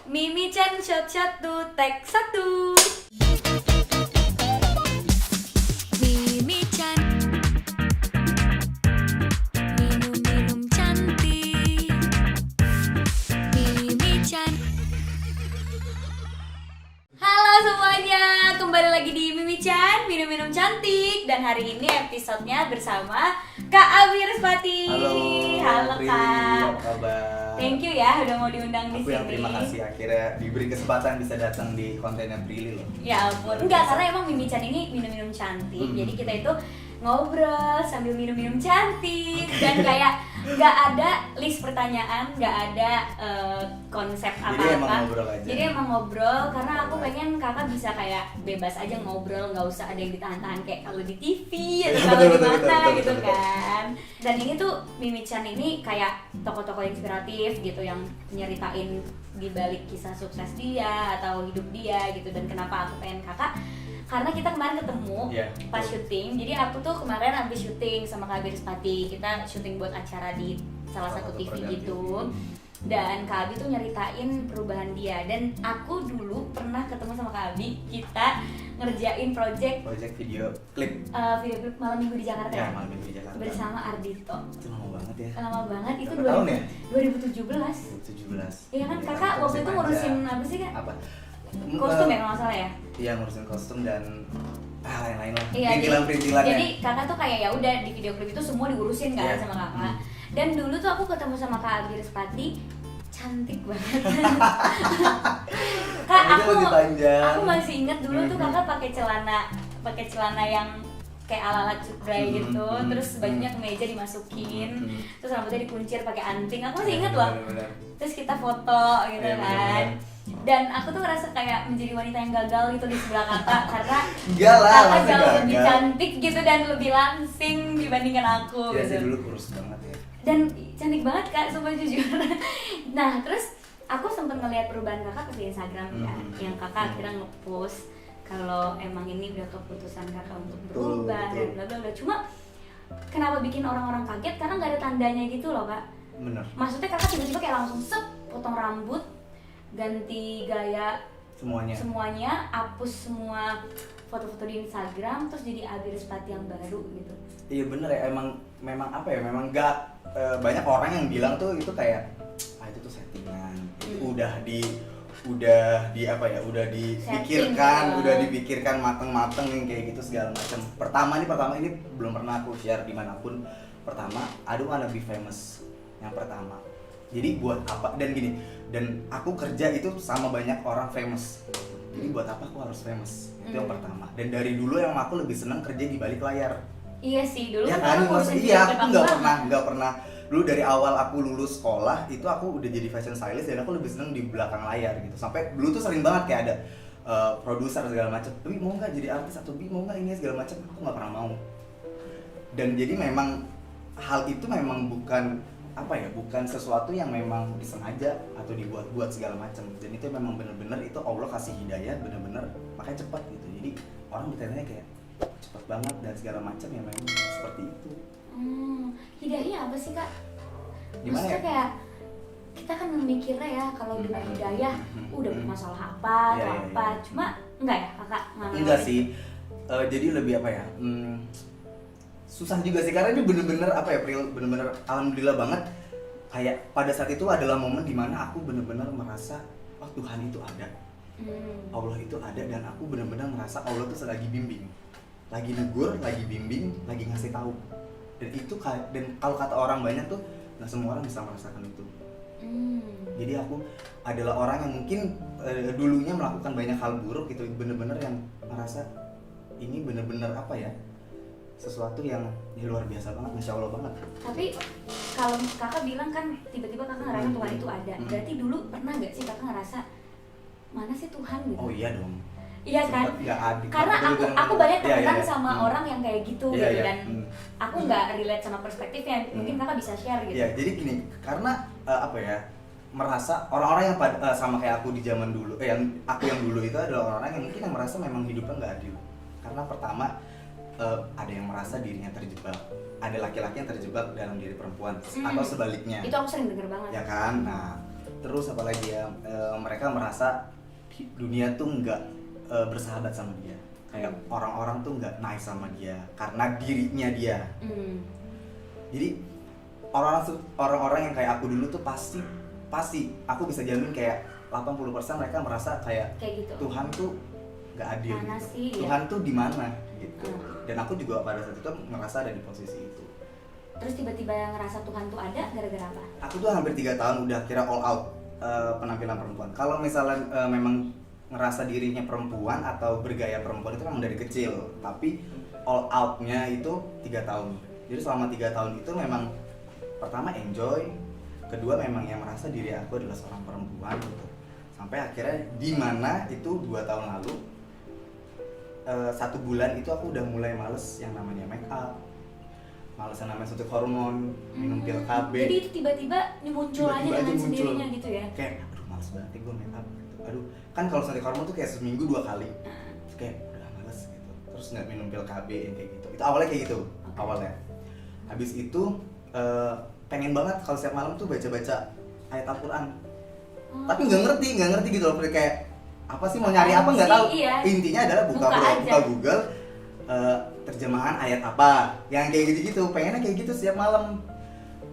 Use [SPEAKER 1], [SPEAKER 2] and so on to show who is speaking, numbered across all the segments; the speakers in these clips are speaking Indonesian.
[SPEAKER 1] Mimi Chan shot 1, tag 1. Mimi Chan minum-minum cantik. Mimi Chan. Halo semuanya, kembali lagi di Mimi Chan minum-minum cantik. Dan hari ini episodenya bersama Kak Abi Respati.
[SPEAKER 2] Halo
[SPEAKER 1] Kak.
[SPEAKER 2] apa kabar?
[SPEAKER 1] Thank you ya udah mau diundang di
[SPEAKER 2] Aku
[SPEAKER 1] sini.
[SPEAKER 2] yang terima kasih akhirnya diberi kesempatan bisa datang di kontennya Prilly loh.
[SPEAKER 1] Ya ampun, enggak, karena emang Mimi Chan ini minum-minum cantik. Jadi kita itu ngobrol sambil minum-minum cantik. Dan kayak nggak ada list pertanyaan, nggak ada konsep
[SPEAKER 2] Jadi
[SPEAKER 1] apa-apa.
[SPEAKER 2] emang ngobrol aja.
[SPEAKER 1] Jadi emang ngobrol, karena aku pengen kakak bisa kayak bebas aja ngobrol, nggak usah ada yang ditahan-tahan kayak kalau di TV atau kalau di
[SPEAKER 2] Betul,
[SPEAKER 1] mana gitu
[SPEAKER 2] betul.
[SPEAKER 1] kan. Dan ini tuh Mimi Chan ini kayak tokoh-tokoh inspiratif gitu yang nyeritain di balik kisah sukses dia atau hidup dia gitu. Dan kenapa aku pengen kakak, karena kita kemarin ketemu
[SPEAKER 2] Iya,
[SPEAKER 1] pas
[SPEAKER 2] betul.
[SPEAKER 1] syuting. Jadi aku tuh kemarin habis syuting sama Kak Abi Respati. Kita syuting buat acara di salah satu TV
[SPEAKER 2] program
[SPEAKER 1] gitu.
[SPEAKER 2] TV.
[SPEAKER 1] Dan Kak Abi tuh nyeritain perubahan dia. Dan aku dulu pernah ketemu sama Kak Abi. Kita ngerjain project
[SPEAKER 2] video klip.
[SPEAKER 1] video klip Malam Minggu di Jakarta
[SPEAKER 2] Ya, malam minggu di Jakarta.
[SPEAKER 1] bersama Ardito.
[SPEAKER 2] Itu lama banget ya.
[SPEAKER 1] Lama banget, itu
[SPEAKER 2] Berapa tahun ya?
[SPEAKER 1] 2017.
[SPEAKER 2] 2017.
[SPEAKER 1] Iya kan kakak waktu itu ngurusin apa sih kak?
[SPEAKER 2] Apa?
[SPEAKER 1] Kostum ya kalau nggak salah ya?
[SPEAKER 2] Iya, ngurusin kostum dan lain-lain lah.
[SPEAKER 1] Iya,
[SPEAKER 2] Perintilan-perintilannya.
[SPEAKER 1] jadi kakak tuh kayak ya udah di video klip itu semua diurusin kan
[SPEAKER 2] Iya.
[SPEAKER 1] sama kakak. Dan dulu tuh aku ketemu sama Kak Abi Respati, cantik banget. Kak,
[SPEAKER 2] Rambutnya
[SPEAKER 1] aku
[SPEAKER 2] lebih panjang.
[SPEAKER 1] aku masih ingat dulu tuh kakak pakai celana yang kayak ala-ala cutbray gitu, terus bajunya ke meja dimasukin, terus rambutnya dikuncir pakai anting. Aku masih ingat loh.
[SPEAKER 2] Bener-bener.
[SPEAKER 1] Terus kita foto gitu
[SPEAKER 2] Iya,
[SPEAKER 1] kan.
[SPEAKER 2] bener-bener.
[SPEAKER 1] Dan aku tuh ngerasa kayak menjadi wanita yang gagal gitu di sebelah kakak karena
[SPEAKER 2] Enggak lah,
[SPEAKER 1] kakak
[SPEAKER 2] masa
[SPEAKER 1] jauh lebih
[SPEAKER 2] gagal?
[SPEAKER 1] cantik gitu dan lebih langsing dibandingkan aku
[SPEAKER 2] Ya,
[SPEAKER 1] gitu.
[SPEAKER 2] saya dulu kurus banget ya.
[SPEAKER 1] Dan cantik banget kak, sumpah jujur. Nah terus aku sempet ngeliat perubahan kakak di Instagram ya, yang kakak akhirnya ngepost kalau emang ini udah keputusan kakak untuk berubah
[SPEAKER 2] Betul,
[SPEAKER 1] dan bla bla bla. Cuma kenapa bikin orang-orang kaget karena nggak ada tandanya gitu loh kak.
[SPEAKER 2] Bener.
[SPEAKER 1] Maksudnya kakak tiba-tiba kayak langsung potong rambut, ganti gaya
[SPEAKER 2] Semuanya.
[SPEAKER 1] hapus semua foto-foto di Instagram, terus jadi Abi Respati yang baru gitu.
[SPEAKER 2] Iya bener ya, memang apa ya, memang gak banyak orang yang bilang tuh itu kayak itu tuh settingan, itu udah di apa ya, udah dipikirkan,
[SPEAKER 1] Setting,
[SPEAKER 2] udah dipikirkan mateng-mateng yang kayak gitu segala macam. Pertama ini belum pernah aku share dimanapun. Pertama, I don't wanna be famous, yang pertama. Jadi buat apa, dan gini, dan aku kerja itu sama banyak orang famous. Jadi buat apa aku harus famous? Itu yang pertama. Dan dari dulu yang aku lebih seneng kerja di balik layar.
[SPEAKER 1] Iya sih, dulu
[SPEAKER 2] Ya
[SPEAKER 1] kan
[SPEAKER 2] kan,
[SPEAKER 1] ngurusin
[SPEAKER 2] iya,
[SPEAKER 1] video
[SPEAKER 2] aku
[SPEAKER 1] klip banget.
[SPEAKER 2] nggak pernah. Dulu dari awal aku lulus sekolah itu aku udah jadi fashion stylist dan aku lebih seneng di belakang layar gitu. Sampai dulu tuh sering banget kayak ada produser segala macam. Tapi mau nggak jadi artis atau mau nggak ini segala macam? Aku nggak pernah mau. Dan jadi memang hal itu memang bukan apa ya, bukan sesuatu yang memang disengaja atau dibuat-buat segala macam. Dan itu memang bener-bener itu Allah kasih hidayah, bener-bener makanya cepat gitu. Jadi orang bertanya kayak cepat banget dan segala macam ya, memang seperti itu.
[SPEAKER 1] Hidayahnya apa sih kak?
[SPEAKER 2] Gimana
[SPEAKER 1] Maksudnya
[SPEAKER 2] ya?
[SPEAKER 1] kayak kita kan memikirnya ya kalau dengan hidayah udah bermasalah apa atau
[SPEAKER 2] Iya, iya,
[SPEAKER 1] apa.
[SPEAKER 2] iya.
[SPEAKER 1] Cuma enggak ya kakak?
[SPEAKER 2] Enggak sih. Jadi lebih apa ya? Susah juga sih karena ini bener-bener apa ya, bener-bener alhamdulillah banget. Kayak pada saat itu adalah momen dimana aku bener-bener merasa oh Tuhan itu ada, Allah itu ada, dan aku bener-bener merasa Allah tuh lagi bimbing, lagi negur, lagi bimbing, lagi ngasih tahu. Dan itu dan kalau kata orang banyak tuh nggak semua orang bisa merasakan itu. Jadi aku adalah orang yang mungkin dulunya melakukan banyak hal buruk gitu, bener-bener yang merasa ini bener-bener apa ya, sesuatu yang luar biasa banget, masya Allah banget.
[SPEAKER 1] Tapi kalau kakak bilang kan tiba-tiba kakak ngerasa Tuhan itu ada. Berarti dulu pernah nggak sih kakak ngerasa mana sih Tuhan gitu?
[SPEAKER 2] Oh iya dong.
[SPEAKER 1] Iya kan?
[SPEAKER 2] Nggak ada.
[SPEAKER 1] Karena aku banyak temenan sama orang yang kayak gitu
[SPEAKER 2] Iya,
[SPEAKER 1] gitu
[SPEAKER 2] iya.
[SPEAKER 1] dan aku nggak relate sama perspektifnya. Mungkin kakak bisa share gitu.
[SPEAKER 2] Ya jadi gini, karena apa ya, merasa orang-orang yang sama kayak aku di zaman dulu, yang aku yang dulu itu adalah orang-orang yang mungkin yang merasa memang hidupnya nggak adil. Karena pertama ada yang merasa dirinya terjebak, ada laki-laki yang terjebak dalam diri perempuan atau sebaliknya.
[SPEAKER 1] Itu aku sering denger banget.
[SPEAKER 2] Ya kan? Nah, Terus apalagi ya, mereka merasa dunia tuh nggak bersahabat sama dia, kayak orang-orang tuh nggak nice sama dia karena dirinya dia. Jadi orang-orang yang kayak aku dulu tuh pasti aku bisa jamin kayak 80% mereka merasa kayak
[SPEAKER 1] gitu.
[SPEAKER 2] Tuhan tuh nggak adil
[SPEAKER 1] Mana
[SPEAKER 2] gitu.
[SPEAKER 1] sih,
[SPEAKER 2] Tuhan tuh di mana gitu. Dan aku juga pada saat itu ngerasa ada di posisi itu.
[SPEAKER 1] Terus tiba-tiba ngerasa Tuhan tuh ada gara-gara apa?
[SPEAKER 2] Aku tuh hampir 3 tahun udah kira all out penampilan perempuan. Kalau misalnya memang ngerasa dirinya perempuan atau bergaya perempuan itu memang dari kecil, tapi all outnya itu 3 tahun. Jadi selama 3 tahun itu memang pertama enjoy, kedua memang yang merasa diri aku adalah seorang perempuan gitu. Sampai akhirnya di mana itu 2 tahun lalu, 1 bulan itu aku udah mulai males yang namanya make up, males yang namanya suntik hormon, minum pil KB.
[SPEAKER 1] Jadi itu tiba-tiba muncul aja dengan sendirinya gitu ya?
[SPEAKER 2] Kayak aduh males banget gue make up gitu. Aduh kan kalau suntik hormon tuh kayak seminggu 2 kali. Terus kayak udah males gitu. Terus nggak minum pil KB yang kayak gitu. Itu awalnya kayak gitu. Awalnya. Habis itu pengen banget kalau setiap malam tuh baca-baca ayat Al-Quran. Tapi nggak ngerti gitu loh, kayak apa sih mau nyari apa nggak tahu.
[SPEAKER 1] Iya.
[SPEAKER 2] Intinya adalah buka Google, terjemahan ayat apa, yang kayak gitu-gitu. Pengennya kayak gitu setiap malam.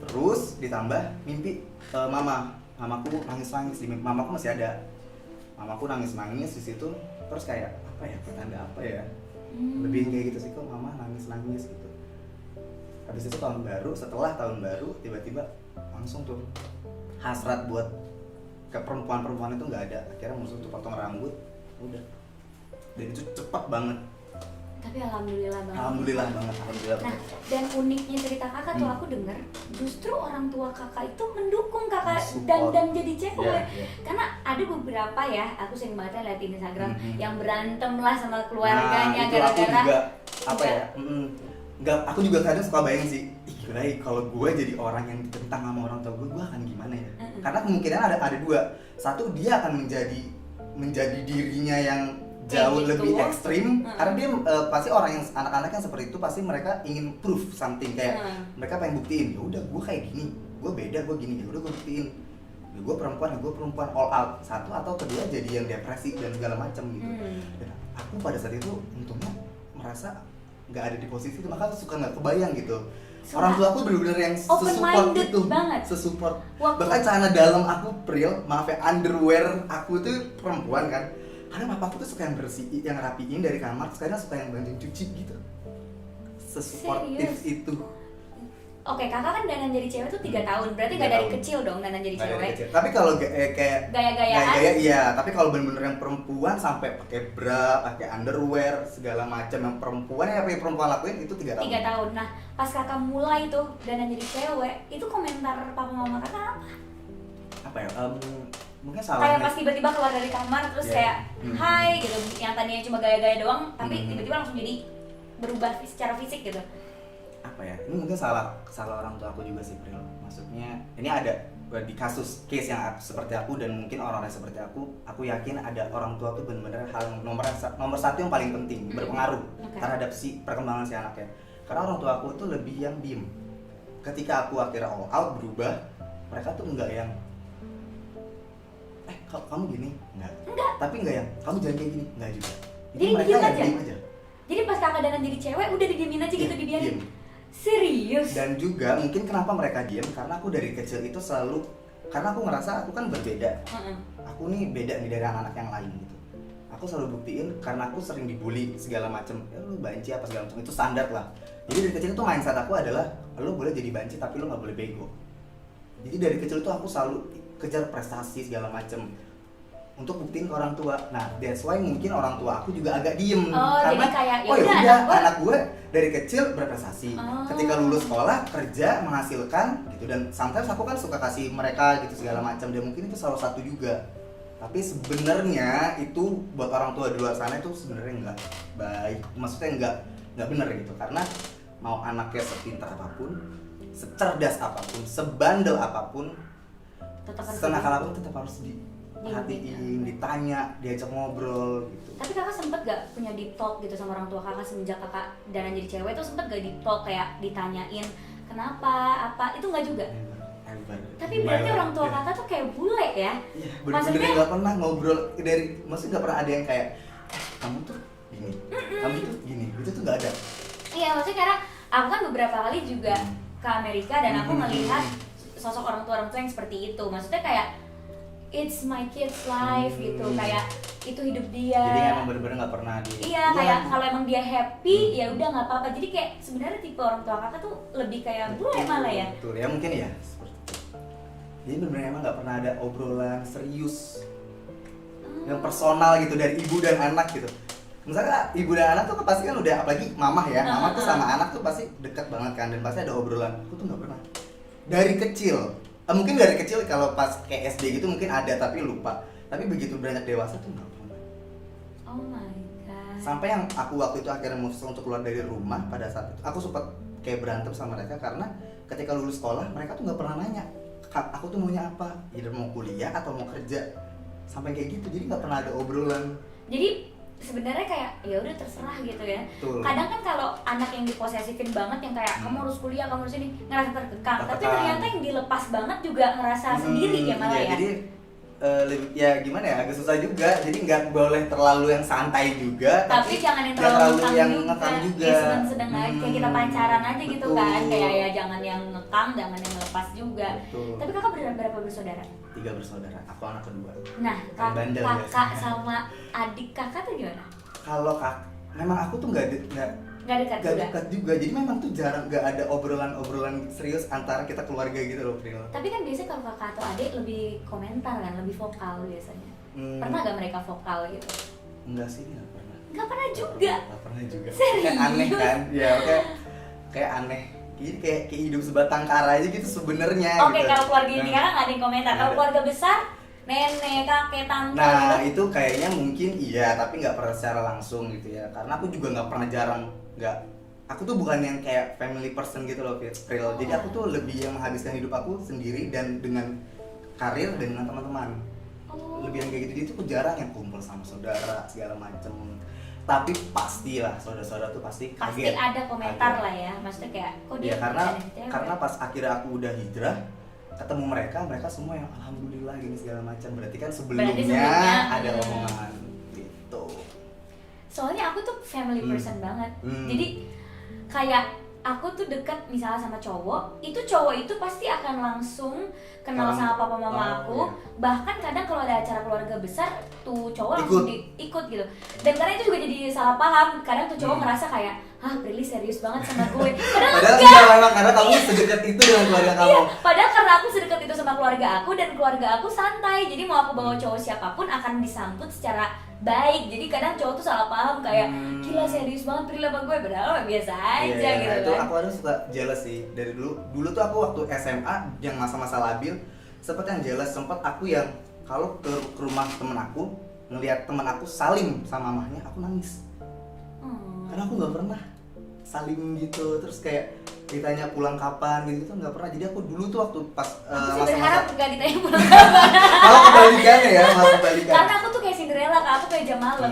[SPEAKER 2] Terus ditambah mimpi mamaku nangis-nangis di mimpi. Mamaku masih ada. Mamaku nangis-nangis di situ. Terus kayak apa ya, pertanda apa ya? Lebih kayak gitu sih, kok mama nangis-nangis gitu. Habis itu setelah tahun baru tiba-tiba langsung tuh hasrat buat ke perempuan-perempuan itu nggak ada. Akhirnya musuh tuh potong rambut, udah. Dan itu cepat banget.
[SPEAKER 1] Tapi alhamdulillah banget.
[SPEAKER 2] Alhamdulillah banget.
[SPEAKER 1] Nah, dan uniknya cerita kakak tuh aku dengar justru orang tua kakak itu mendukung kakak dan jadi cewek. Karena ada beberapa ya, aku sering banget lihat di Instagram yang berantem lah sama keluarganya gara-gara
[SPEAKER 2] aku juga apa ya? Enggak, aku juga kadang suka bayang sih, gila kalau gue jadi orang yang ditentang sama orang tua gue akan gimana ya? Karena kemungkinan ada 2. Satu, dia akan menjadi dirinya yang jauh lebih ekstrim, karena dia pasti orang yang anak-anak yang seperti itu pasti mereka ingin proof something, kayak mereka pengen buktiin, ya udah gue kayak gini, gue beda, gue gini, ya udah gue buktiin, ya gue perempuan all out. Satu atau kedua jadi yang depresi dan segala macam gitu. Dan aku pada saat itu untungnya merasa nggak ada di posisi itu, maka suka nggak kebayang gitu. Orang tua aku benar-benar yang sesupport itu, sesupport. Bahkan celana dalam aku maaf ya, underwear aku tuh perempuan kan. Karena papaku tuh suka yang bersih, yang rapiin dari kamar, sekarang suka yang bantuin cuci gitu. Sesuportif itu.
[SPEAKER 1] Oke, kakak kan dandan jadi cewek tuh 3 tahun, berarti gak dari kecil dong dandan jadi cewek.
[SPEAKER 2] Tapi kalau kayak
[SPEAKER 1] gaya-gayaan,
[SPEAKER 2] iya. Tapi kalau bener-bener yang perempuan sampai pakai bra, pakai underwear, segala macam yang perempuan yang perempuan lakuin itu 3 tahun.
[SPEAKER 1] 3 tahun. Nah, pas kakak mulai tuh dandan jadi cewek, itu komentar papa mama kakak apa?
[SPEAKER 2] Apa ya? Mungkin salahnya.
[SPEAKER 1] Kayak pas tiba-tiba keluar dari kamar terus kayak hai gitu, yang tadinya cuma gaya-gaya doang, tapi tiba-tiba langsung jadi berubah secara fisik gitu.
[SPEAKER 2] Apa ya, ini mungkin salah orang tua aku juga sih, Pril. Maksudnya ini ada di case yang seperti aku dan mungkin orang-orang seperti aku yakin ada orang tua tuh benar-benar hal nomor 1 yang paling penting, berpengaruh terhadap si perkembangan si anaknya. Karena orang tua aku tuh lebih yang diem. Ketika aku akhirnya all out berubah, mereka tuh enggak yang kamu gini, enggak. Tapi enggak yang kamu jangan kayak gini, enggak juga.
[SPEAKER 1] Jadi
[SPEAKER 2] mereka diem aja. Jadi
[SPEAKER 1] pas kakak dandan jadi cewek udah didiemin aja gitu, dibiarin. Serius? Dan
[SPEAKER 2] juga mungkin kenapa mereka diem, karena aku dari kecil itu selalu, karena aku ngerasa aku kan berbeda. Aku nih beda nih dari anak-anak yang lain gitu. Aku selalu buktiin karena aku sering dibully segala macem, ya lu banci apa segala macam, itu standar lah. Jadi dari kecil itu mindset aku adalah lu boleh jadi banci tapi lu nggak boleh bego. Jadi dari kecil itu aku selalu kejar prestasi segala macem untuk buktiin ke orang tua. Nah, that's why mungkin orang tua aku juga agak diem karena
[SPEAKER 1] jadi kayak,
[SPEAKER 2] ya anak gue dari kecil berprestasi. Ketika lulus sekolah, kerja, menghasilkan gitu, dan sometimes aku kan suka kasih mereka gitu segala macam, dan mungkin itu salah satu juga. Tapi sebenarnya itu buat orang tua di luar sana itu sebenarnya nggak baik. Maksudnya nggak benar gitu, karena mau anaknya sepintar apapun, secerdas apapun, sebandel apapun, senakal apapun tetap harus diperhatiin, ditanya, diajak ngobrol gitu.
[SPEAKER 1] Tapi kakak sempet gak punya deep talk gitu sama orang tua kakak semenjak kakak dandan jadi cewek tuh, sempet gak deep talk kayak ditanyain kenapa, apa, itu gak juga?
[SPEAKER 2] Never
[SPEAKER 1] Tapi berarti orang tua kakak tuh kayak bule ya?
[SPEAKER 2] Iya, bener-bener nggak pernah ngobrol maksudnya nggak pernah ada yang kayak kamu tuh gini, kamu tuh gini, itu tuh nggak ada.
[SPEAKER 1] Iya, maksudnya karena aku kan beberapa kali juga ke Amerika dan aku melihat sosok orang tua yang seperti itu. Maksudnya kayak it's my kid's life gitu, kayak itu hidup dia.
[SPEAKER 2] Jadi emang bener-bener nggak pernah
[SPEAKER 1] Iya, kayak kalau emang dia happy ya udah nggak apa-apa. Jadi kayak sebenarnya tipe orang tua kakak tuh lebih kayak bule malah ya.
[SPEAKER 2] Betul ya, mungkin ya seperti itu. Jadi bener-bener emang nggak pernah ada obrolan serius yang personal gitu dari ibu dan anak gitu. Misalnya ibu dan anak tuh pasti kan udah, apalagi mamah ya, mamah tuh sama anak tuh pasti dekat banget kan, dan pasti ada obrolan. Aku tuh nggak pernah dari kecil. Mungkin dari kecil kalau pas kayak SD gitu mungkin ada tapi lupa. Tapi begitu beranjak dewasa tuh nggak pernah.
[SPEAKER 1] Oh my god.
[SPEAKER 2] Sampai yang aku waktu itu akhirnya memutuskan untuk keluar dari rumah pada saat itu, aku sempat kayak berantem sama mereka karena ketika lulus sekolah mereka tuh nggak pernah nanya aku tuh maunya apa, either mau kuliah atau mau kerja, sampai kayak gitu. Jadi nggak pernah ada obrolan.
[SPEAKER 1] Jadi sebenarnya kayak ya udah terserah gitu ya.
[SPEAKER 2] Betul.
[SPEAKER 1] Kadang kan kalau anak yang diposesifin banget yang kayak kamu harus kuliah, kamu harus ini, ngerasa terkekang. Tapi ternyata yang dilepas banget juga ngerasa sendiri ya malah
[SPEAKER 2] iya,
[SPEAKER 1] ya.
[SPEAKER 2] Jadi ya gimana ya, agak susah juga. Jadi nggak boleh terlalu yang santai juga,
[SPEAKER 1] tapi jangan yang terlalu
[SPEAKER 2] ngekang juga.
[SPEAKER 1] Ya sedang-sedang aja kayak kita pacaran aja gitu
[SPEAKER 2] betul.
[SPEAKER 1] kan. Kayak ya jangan yang ngekang, jangan yang ngelepas juga.
[SPEAKER 2] Betul.
[SPEAKER 1] Tapi kakak berapa bersaudara?
[SPEAKER 2] 3 bersaudara, aku anak kedua.
[SPEAKER 1] Nah,
[SPEAKER 2] Bandel
[SPEAKER 1] kakak
[SPEAKER 2] biasanya.
[SPEAKER 1] sama adik kakak tuh gimana?
[SPEAKER 2] Kalau memang aku tuh nggak
[SPEAKER 1] Nggak dekat juga.
[SPEAKER 2] Jadi memang tuh jarang, nggak ada obrolan serius antara kita keluarga gitu loh, Pril.
[SPEAKER 1] Tapi kan biasanya kalau kakak atau adik lebih komentar kan, lebih vokal biasanya. Pernah gak mereka vokal gitu?
[SPEAKER 2] Enggak sih, nggak pernah.
[SPEAKER 1] Nggak pernah juga?
[SPEAKER 2] Nggak pernah juga.
[SPEAKER 1] Serius?
[SPEAKER 2] Kayak aneh kan? Ya kayak aneh. Jadi kayak hidup sebatang kara aja gitu sebenarnya.
[SPEAKER 1] Oke,
[SPEAKER 2] gitu.
[SPEAKER 1] kalau keluarga inti kakak nggak ada yang komentar. Kalau
[SPEAKER 2] Ada.
[SPEAKER 1] keluarga besar, nenek, kakek, tante.
[SPEAKER 2] Nah itu kayaknya mungkin iya, tapi nggak pernah secara langsung gitu ya. Karena aku juga nggak pernah aku tuh bukan yang kayak family person gitu loh, Pril. Jadi aku tuh lebih yang menghabiskan hidup aku sendiri dan dengan karir dan dengan teman-teman. Lebih yang kayak gitu. Jadi tuh aku jarang yang kumpul sama saudara segala macem. Tapi pastilah saudara-saudara tuh pasti kaget.
[SPEAKER 1] Pasti ada komentar lah ya, maksudnya kayak kok dia
[SPEAKER 2] ya karena
[SPEAKER 1] cewek?
[SPEAKER 2] karena pas akhirnya aku udah hijrah ketemu mereka semua yang alhamdulillah gini segala macam. Berarti kan sebelumnya ada omongan gitu.
[SPEAKER 1] Soalnya aku tuh family person banget. Jadi kayak aku tuh dekat misalnya sama cowok itu pasti akan langsung kenal sama papa mama aku.
[SPEAKER 2] Iya.
[SPEAKER 1] Bahkan kadang kalau ada acara keluarga besar tuh cowok langsung ikut gitu. Dan karena itu juga jadi salah paham. Kadang tuh cowok ngerasa kayak, "Hah, Prilly serius banget sama gue."
[SPEAKER 2] Padahal enggak, memang karena kamu sedekat itu dengan keluarga kamu.
[SPEAKER 1] Iya, padahal karena aku sedekat itu sama keluarga aku dan keluarga aku santai. Jadi mau aku bawa cowok siapapun akan disambut secara baik. Jadi kadang cowok tuh salah paham kayak, "Gila serius banget Prilly sama gue." Padahal biasa aja gitu
[SPEAKER 2] itu
[SPEAKER 1] kan.
[SPEAKER 2] aku harus suka jealous sih dari dulu tuh aku waktu SMA yang masa-masa labil sempet yang jealous, sempet aku yang kalau ke rumah temen aku ngelihat temen aku salim sama mamahnya aku nangis karena aku nggak pernah salim gitu. Terus kayak ditanya pulang kapan gitu nggak pernah. Jadi aku dulu tuh waktu pas
[SPEAKER 1] aku sih berharap nggak ditanya pulang kapan.
[SPEAKER 2] malah kebalikannya ya, malah kebalikan.
[SPEAKER 1] Karena aku tuh kayak Cinderella, aku kayak jam malam.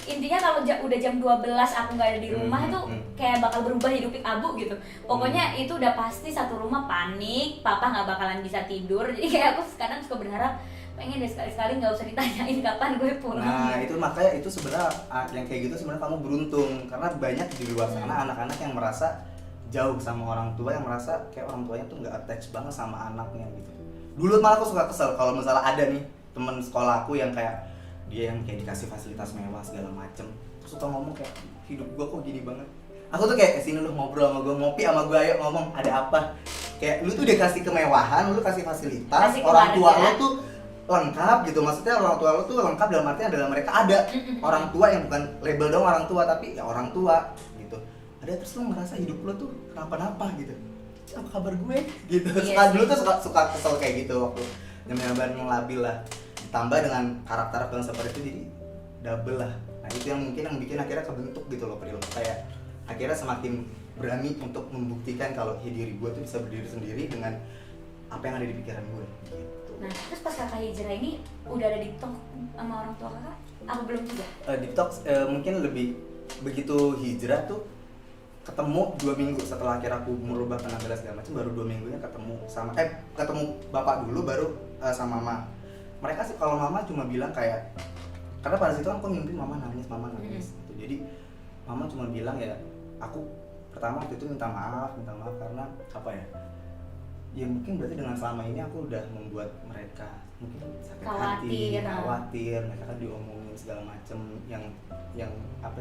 [SPEAKER 1] Intinya kalau udah jam 12 aku nggak ada di rumah itu kayak bakal berubah hidup abu gitu. Pokoknya itu udah pasti satu rumah panik, papa nggak bakalan bisa tidur. Jadi kayak aku sekarang suka berharap pengen deh sekali-sekali nggak usah ditanyain kapan gue pulang.
[SPEAKER 2] Nah itu makanya itu sebenarnya yang kayak gitu sebenarnya kamu beruntung karena banyak di luar sana anak-anak yang merasa jauh sama orang tua, yang merasa kayak orang tuanya tuh nggak attach banget sama anaknya gitu. Dulu malah aku suka kesel kalau misalnya ada nih teman sekolah aku yang kayak dia yang kayak dikasih fasilitas mewah segala macem, terus suka ngomong kayak hidup gua kok gini banget. Aku tuh kayak kesini lu ngobrol sama gua, ngopi sama gua, ayo ngomong ada apa. Kayak lu tuh udah kasih kemewahan, lu kasih fasilitas, orang tua lu tuh lengkap gitu. Maksudnya orang tua lu tuh lengkap dalam artinya adalah mereka ada orang tua yang bukan label dong orang tua, tapi ya orang tua gitu. Ada, terus lu ngerasa hidup lu tuh kenapa-napa gitu. Apa kabar gue gitu. Dulu tuh suka kesel kayak gitu waktu zaman labil lah. Ditambah dengan karakter yang seperti itu jadi double lah. Nah itu yang mungkin yang bikin akhirnya kebentuk gitu loh Pril. Kayak akhirnya semakin berani untuk membuktikan kalau diri gue tuh bisa berdiri sendiri dengan apa yang ada di pikiran gue gitu.
[SPEAKER 1] Nah terus pas kakak hijrah ini udah ada di TikTok sama orang tua kakak? Apa belum juga?
[SPEAKER 2] Di TikTok mungkin lebih begitu hijrah tuh ketemu 2 minggu setelah akhir aku merubah penampilan segala macam, baru 2 minggunya ketemu bapak dulu baru sama mama. Mereka sih kalau mama cuma bilang kayak, karena pada situ aku mimpi mama nangis gitu. Jadi mama cuma bilang ya, aku pertama waktu itu minta maaf karena apa ya mungkin berarti dengan selama ini aku udah membuat mereka mungkin sakit hati, khawatir, mereka kan diomongin segala macem yang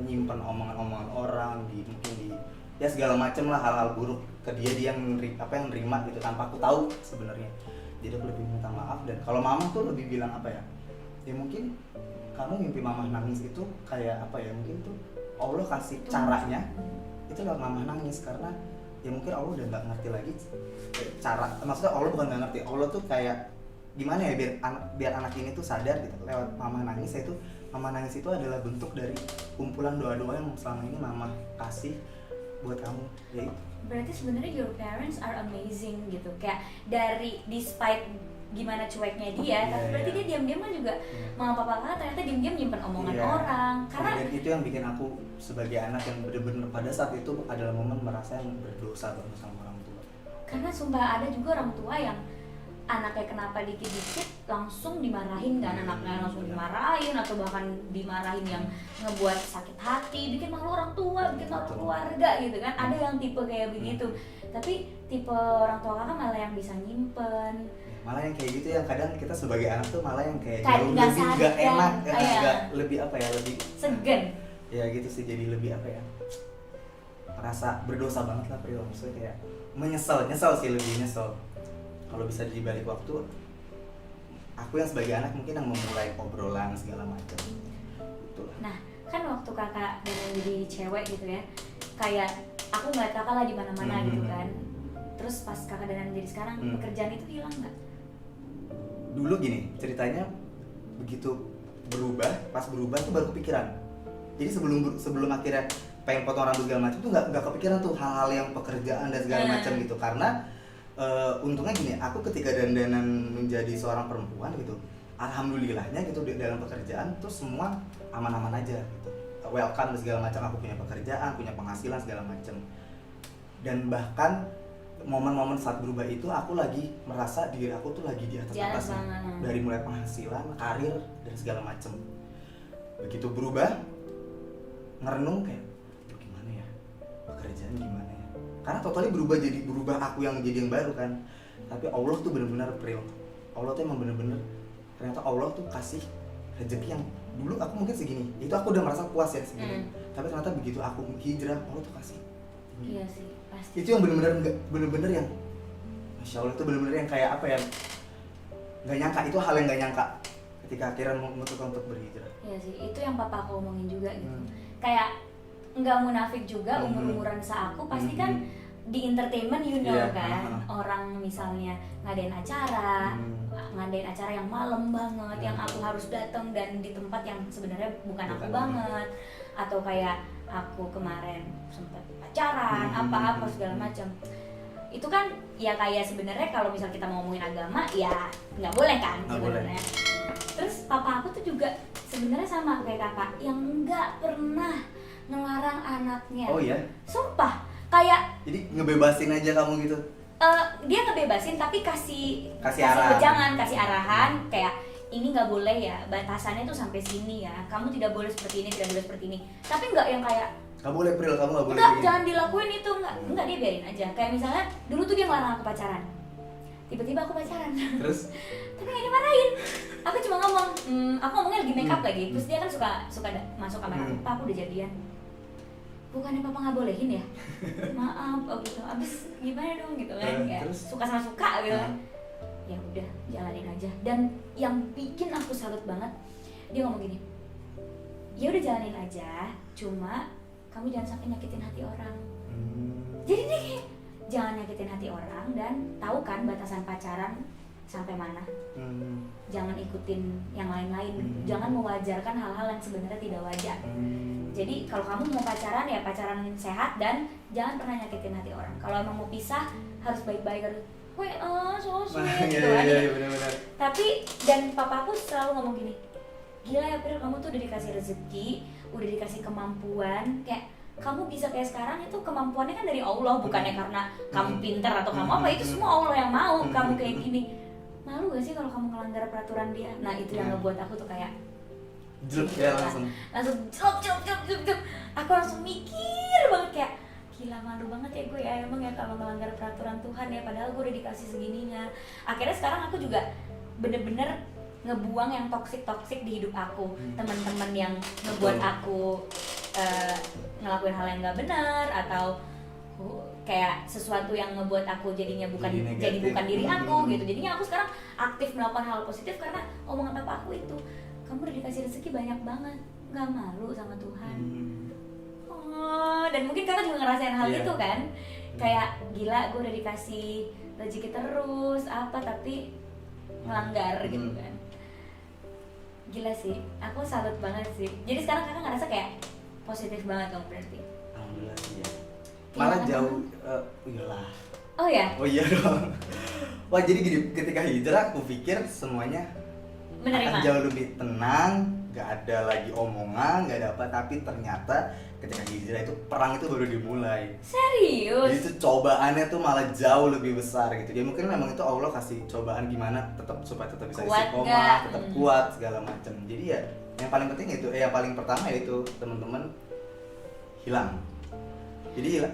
[SPEAKER 2] nyimpen omongan-omongan orang mungkin di ya segala macem lah, hal-hal buruk ke dia yang nerima gitu tanpa aku tahu sebenarnya. Jadi aku lebih minta maaf. Dan kalau mama tuh lebih bilang apa ya mungkin kamu mimpi mama nangis itu kayak apa ya, mungkin tuh Allah kasih caranya itu lewat mama nangis, karena ya mungkin Allah udah nggak ngerti lagi cara, maksudnya Allah bukan nggak ngerti, Allah tuh kayak gimana ya biar anak ini tuh sadar gitu lewat mama nangis. Mama nangis itu adalah bentuk dari kumpulan doa-doa yang selama ini mama kasih buat kamu. Jadi
[SPEAKER 1] berarti sebenarnya your parents are amazing gitu, kayak dari despite gimana cueknya dia, tapi berarti dia diam-diam kan juga mama papa kakak ternyata diam-diam nyimpen omongan orang. Karena
[SPEAKER 2] dan itu yang bikin aku sebagai anak yang bener-bener pada saat itu adalah momen merasa yang berdosa banget sama orang tua.
[SPEAKER 1] Karena sumpah ada juga orang tua yang anaknya kenapa dikit-dikit langsung dimarahin kan, anaknya langsung dimarahin atau bahkan dimarahin yang ngebuat sakit hati, bikin malu orang tua, bikin malu keluarga gitu kan. Ada yang tipe kayak begitu, tapi tipe orang tua kakak malah yang bisa nyimpen,
[SPEAKER 2] malah yang kayak gitu yang kadang kita sebagai anak tuh malah yang kayak
[SPEAKER 1] jauh lebih
[SPEAKER 2] nggak enak, lebih apa ya, lebih
[SPEAKER 1] segan
[SPEAKER 2] ya gitu sih, jadi lebih apa ya, merasa berdosa banget lah Pril, maksudnya kayak nyesel sih, lebih nyesel. Kalau bisa di balik waktu, aku yang sebagai anak mungkin yang memulai obrolan segala macam. Itulah.
[SPEAKER 1] Nah, kan waktu kakak dan jadi cewek gitu ya, kayak aku ngeliat kakak lah di mana-mana gitu kan. Terus pas kakak dan jadi sekarang, pekerjaan itu hilang nggak?
[SPEAKER 2] Dulu gini ceritanya, begitu pas berubah tuh baru kepikiran. Jadi sebelum akhirnya pengen potong rambut segala macam tuh nggak kepikiran tuh hal-hal yang pekerjaan dan segala macam gitu, karena untungnya gini, aku ketika dandanan menjadi seorang perempuan gitu, alhamdulillahnya gitu dalam pekerjaan tuh semua aman-aman aja gitu, welcome dan segala macam. Aku punya pekerjaan, punya penghasilan segala macam. Dan bahkan momen-momen saat berubah itu aku lagi merasa diri aku tuh lagi di atas dari mulai penghasilan, karir dan segala macam. Begitu berubah, ngerenung kayak gimana ya, pekerjaan gimana ya, karena totally berubah aku yang jadi yang baru kan. Tapi Allah tuh benar-benar Pril, Allah tuh emang benar-benar, ternyata Allah tuh kasih rezeki yang dulu aku mungkin segini, itu aku udah merasa puas ya segini. Tapi ternyata begitu aku hijrah, Allah tuh kasih.
[SPEAKER 1] Iya sih, pasti.
[SPEAKER 2] Itu yang benar-benar yang Masya Allah, itu benar-benar yang kayak apa ya, nggak nyangka, itu hal yang nggak nyangka ketika akhirnya memutuskan untuk berhijrah.
[SPEAKER 1] Iya sih, itu yang papa aku omongin juga gitu. Kayak nggak munafik juga, umur-umuran seaku pasti kan di entertainment kan, orang misalnya ngadain acara yang malam banget, yang aku harus datang dan di tempat yang sebenarnya bukan aku banget, atau kayak aku kemarin sempat pacaran apa-apa segala macam. Itu kan ya kayak sebenarnya kalau misal kita mau ngomongin agama ya nggak boleh kan sebenarnya. Terus papa aku tuh juga sebenarnya sama kayak kakak yang nggak pernah ngelarang anaknya.
[SPEAKER 2] Oh iya?
[SPEAKER 1] Sumpah, kayak
[SPEAKER 2] jadi ngebebasin aja kamu gitu?
[SPEAKER 1] Dia ngebebasin tapi kasih
[SPEAKER 2] arahan.
[SPEAKER 1] Wejangan, kasih arahan kayak ini nggak boleh ya, batasannya tuh sampai sini ya, kamu tidak boleh seperti ini, tidak boleh seperti ini. Tapi nggak yang kayak
[SPEAKER 2] nggak boleh Pril, kamu nggak boleh
[SPEAKER 1] enggak, jangan dilakuin itu, enggak, dia biarin aja. Kayak misalnya dulu tuh dia ngelarang aku pacaran, tiba-tiba aku pacaran
[SPEAKER 2] terus
[SPEAKER 1] tapi nggak dimarahin, aku cuma ngomong, aku ngomongnya lagi make up lagi, terus dia kan suka masuk kamar aku, Pak, aku udah jadian. Bukannya papa nggak bolehin ya? Maaf, oh gitu. Abis gimana dong gitu kan? Kayak suka sama suka gitu kan? Ya udah, jalanin aja. Dan yang bikin aku salut banget, dia ngomong gini, ya udah jalanin aja, cuma kamu jangan sampai nyakitin hati orang. Jadi dia kayak jangan nyakitin hati orang, dan tahu kan batasan pacaran sampai mana. Jangan ikutin yang lain-lain, jangan mewajarkan hal-hal yang sebenarnya tidak wajar. Jadi kalau kamu mau pacaran ya pacaran sehat, dan jangan pernah nyakitin hati orang. Kalau emang mau pisah harus baik-baik, harus so sweet gitu kan.
[SPEAKER 2] Bener-bener.
[SPEAKER 1] Tapi dan papaku selalu ngomong gini, gila ya Pril, kamu tuh udah dikasih rezeki, udah dikasih kemampuan, kayak kamu bisa kayak sekarang itu kemampuannya kan dari Allah, bukannya karena kamu pintar atau kamu apa, itu semua Allah yang mau kamu kayak gini. Malu gak sih kalau kamu ngelanggar peraturan dia? Nah itu yang ngebuat aku tuh kayak
[SPEAKER 2] Jelek ya langsung.
[SPEAKER 1] jelek. Aku langsung mikir banget kayak gila, malu banget ya gue ya emang ya kalau melanggar peraturan Tuhan ya, padahal gue udah dikasih segininya. Akhirnya sekarang aku juga bener-bener ngebuang yang toksik di hidup aku, teman-teman yang ngebuat aku ngelakuin hal yang nggak benar atau kayak sesuatu yang ngebuat aku jadinya bukan diri aku gitu. Jadinya aku sekarang aktif melakukan hal positif karena omongan papa aku itu, kamu udah dikasih rezeki banyak banget, nggak malu sama Tuhan. Oh, dan mungkin kakak juga ngerasain hal itu kan, kayak gila gue udah dikasih rezeki terus apa tapi ngelanggar gitu kan. Gila sih, aku salut banget sih. Jadi sekarang kakak ngerasa kayak positif banget dong berarti.
[SPEAKER 2] Alhamdulillah sih ya. Malah jauh, iyalah.
[SPEAKER 1] Oh ya?
[SPEAKER 2] Oh iya dong. Wah jadi gini, ketika hijrah aku pikir semuanya
[SPEAKER 1] menerima,
[SPEAKER 2] akan jauh lebih tenang, gak ada lagi omongan, gak ada apa. Tapi ternyata ketika hijrah itu perang itu baru dimulai.
[SPEAKER 1] Serius?
[SPEAKER 2] Jadi itu cobaannya tuh malah jauh lebih besar gitu. Dia mungkin memang itu Allah kasih cobaan gimana supaya tetap bisa istiqomah, tetap kuat segala macam. Jadi ya yang paling penting itu, yang paling pertama yaitu teman-teman hilang. Jadi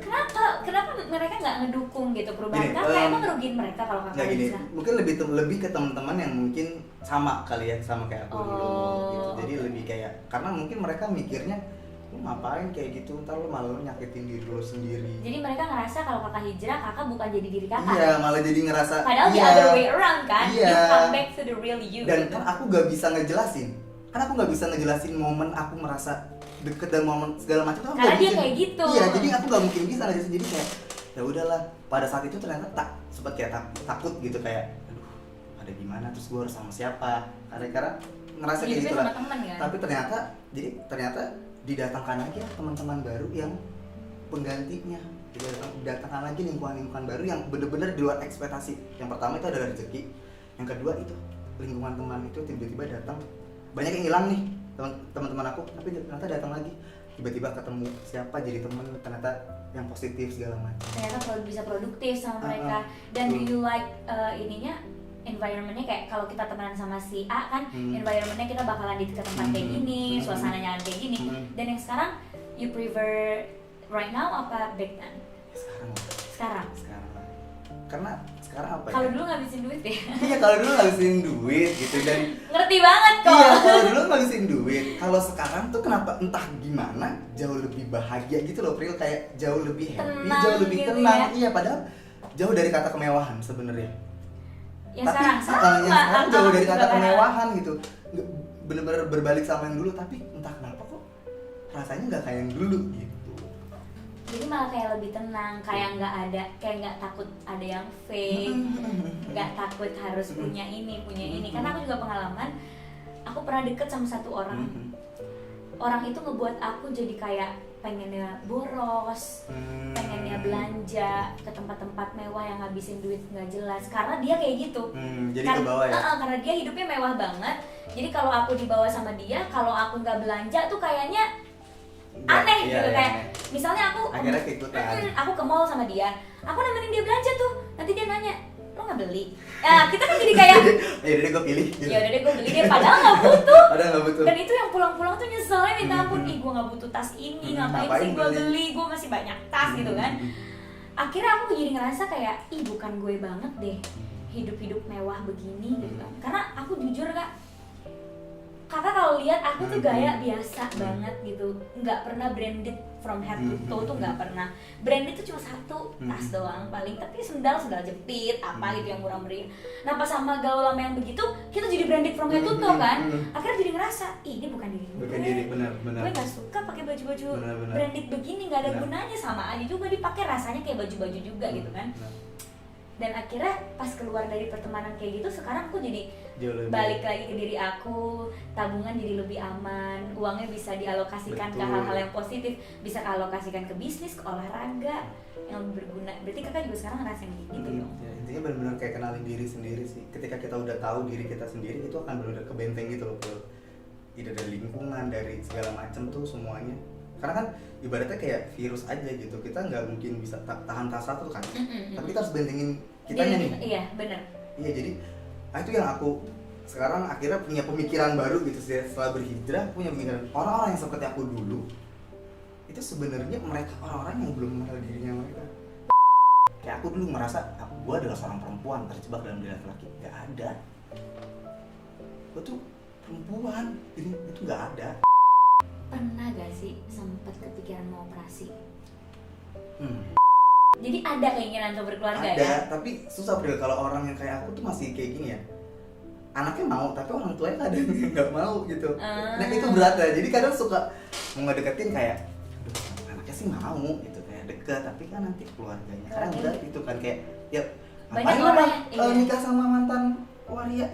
[SPEAKER 1] Kenapa mereka nggak ngedukung gitu perubahan kakak? Emang ngerugiin mereka kalau kakak hijrah?
[SPEAKER 2] Mungkin lebih ke teman-teman yang mungkin sama kali ya, sama kayak aku dulu gitu. Jadi lebih kayak karena mungkin mereka mikirnya lu ngapain kayak gitu, ntar lu malah nyakitin diri lu sendiri.
[SPEAKER 1] Jadi mereka ngerasa kalau kakak hijrah, kakak bukan jadi diri kakak.
[SPEAKER 2] Iya, malah jadi ngerasa
[SPEAKER 1] padahal the other way around kan, you come back to the real you.
[SPEAKER 2] Dan kan aku gak bisa ngejelasin, momen aku merasa deket dan momen segala macam.
[SPEAKER 1] Karena dia kayak gitu.
[SPEAKER 2] Iya, jadi aku gak mungkin bisa ngejelasin. Jadi kayak ya udahlah, pada saat itu ternyata sempat kayak takut gitu, kayak aduh ada gimana, terus gue harus sama siapa, karena ngerasa kayak gitu lah.
[SPEAKER 1] Kan?
[SPEAKER 2] Tapi ternyata didatangkan lagi teman-teman baru yang penggantinya, didatangkan lagi lingkungan baru yang benar-benar di luar ekspektasi. Yang pertama itu adalah rezeki, yang kedua itu lingkungan teman itu tiba-tiba datang, banyak yang hilang nih teman-teman aku, tapi ternyata datang lagi, tiba-tiba ketemu siapa jadi teman, ternyata yang positif segala macam.
[SPEAKER 1] Ternyata bisa produktif sama mereka. Dan do you like ininya environmentnya, kayak kalau kita temenan sama si A kan, environmentnya kita bakalan di tempat kayak gini, suasananya kayak gini. Dan yang sekarang you prefer right now apa back then? Sekarang. Karena sekarang apa ya? Kalau dulu ngabisin duit ya.
[SPEAKER 2] Iya, kalau dulu ngabisin duit gitu dan
[SPEAKER 1] ngerti banget kok.
[SPEAKER 2] Iya, kalau dulu ngabisin duit. Kalau sekarang tuh kenapa entah gimana jauh lebih bahagia gitu loh, Pril, kayak jauh lebih happy, jauh lebih gitu tenang. Ya? Iya, padahal jauh dari kata kemewahan sebenarnya.
[SPEAKER 1] Yang sekarang
[SPEAKER 2] jauh dari kata kemewahan gitu, bener-bener berbalik sama yang dulu, tapi entah kenapa kok rasanya nggak kayak yang dulu gitu.
[SPEAKER 1] Jadi malah kayak lebih tenang, kayak nggak takut ada yang fake, nggak takut harus punya ini. Karena aku juga pengalaman, aku pernah deket sama satu orang itu ngebuat aku jadi kayak pengennya boros, pengennya belanja ke tempat-tempat mewah yang ngabisin duit nggak jelas, karena dia kayak gitu.
[SPEAKER 2] Jadi kebawa ya?
[SPEAKER 1] Karena dia hidupnya mewah banget, jadi kalau aku dibawa sama dia, kalau aku nggak belanja tuh kayaknya aneh gitu. Kayak misalnya aku
[SPEAKER 2] akhirnya keikutan.
[SPEAKER 1] Aku ke mall sama dia, aku nemenin dia belanja tuh, nanti dia nanya, lo nggak beli? Kita kan jadi kayak
[SPEAKER 2] ya udah deh gue pilih.
[SPEAKER 1] Ya udah deh gue beli deh, padahal nggak butuh.
[SPEAKER 2] Dan
[SPEAKER 1] itu yang pulang-pulang tuh nyeselnya minta ampun, ih gue nggak butuh tas ini, ngapain sih gue beli, gue masih banyak tas gitu kan. Akhirnya aku jadi ngerasa kayak, ih bukan gue banget deh hidup mewah begini gitu kan. Karena aku jujur kakak kalau lihat aku tuh gaya biasa banget gitu, nggak pernah branded from head to toe tuh nggak pernah. Branded tuh cuma satu tas doang paling, tapi sendal jepit apa gitu yang murah meriah. Nah pas sama gaul lama yang begitu, kita jadi branded from head to toe kan. Akhirnya jadi ngerasa, ih ini bukan diri gue.
[SPEAKER 2] Benar.
[SPEAKER 1] Gue nggak suka pakai baju-baju branded begini, nggak ada gunanya, sama aja juga dipakai rasanya kayak baju-baju juga gitu kan. Dan akhirnya pas keluar dari pertemanan kayak gitu, sekarang aku jadi balik lagi ke diri aku, tabungan jadi lebih aman, uangnya bisa dialokasikan ke hal-hal yang positif, bisa alokasikan ke bisnis, ke olahraga yang berguna. Berarti kakak juga sekarang ngerasain gitu dong?
[SPEAKER 2] Ya, intinya benar-benar kayak kenalin diri sendiri sih. Ketika kita udah tahu diri kita sendiri, itu akan benar-benar ke benteng gitu loh, tidak dari lingkungan, dari segala macam tuh semuanya karena kan ibaratnya kayak virus aja gitu, kita nggak mungkin bisa tahan satu kan, tapi kita harus bentengin kitanya nih.
[SPEAKER 1] Iya benar.
[SPEAKER 2] Iya, jadi itu yang aku sekarang akhirnya punya pemikiran baru gitu sih, setelah berhijrah punya pemikiran, orang-orang yang seperti aku dulu itu sebenarnya mereka orang-orang yang belum mengenal dirinya mereka. Kayak aku dulu merasa gue adalah seorang perempuan terjebak dalam diri laki-laki. Gak ada. Gue tuh perempuan, jadi itu gak ada.
[SPEAKER 1] Pernah gak sih sempet kepikiran mau operasi?
[SPEAKER 2] Jadi
[SPEAKER 1] ada keinginan untuk berkeluarga
[SPEAKER 2] ada,
[SPEAKER 1] ya?
[SPEAKER 2] tapi susah Pril kalau orang yang kayak aku tuh masih kayak gini ya. Anaknya mau, tapi orang tuanya kadang nggak mau gitu. Nah itu berat ya. Jadi kadang suka mau ngedeketin kayak, aduh anaknya sih mau gitu kayak deket, tapi kan nanti keluarganya. Karena berat itu kan kayak, ya
[SPEAKER 1] Banyak
[SPEAKER 2] ngapain
[SPEAKER 1] orang
[SPEAKER 2] nikah sama mantan waria?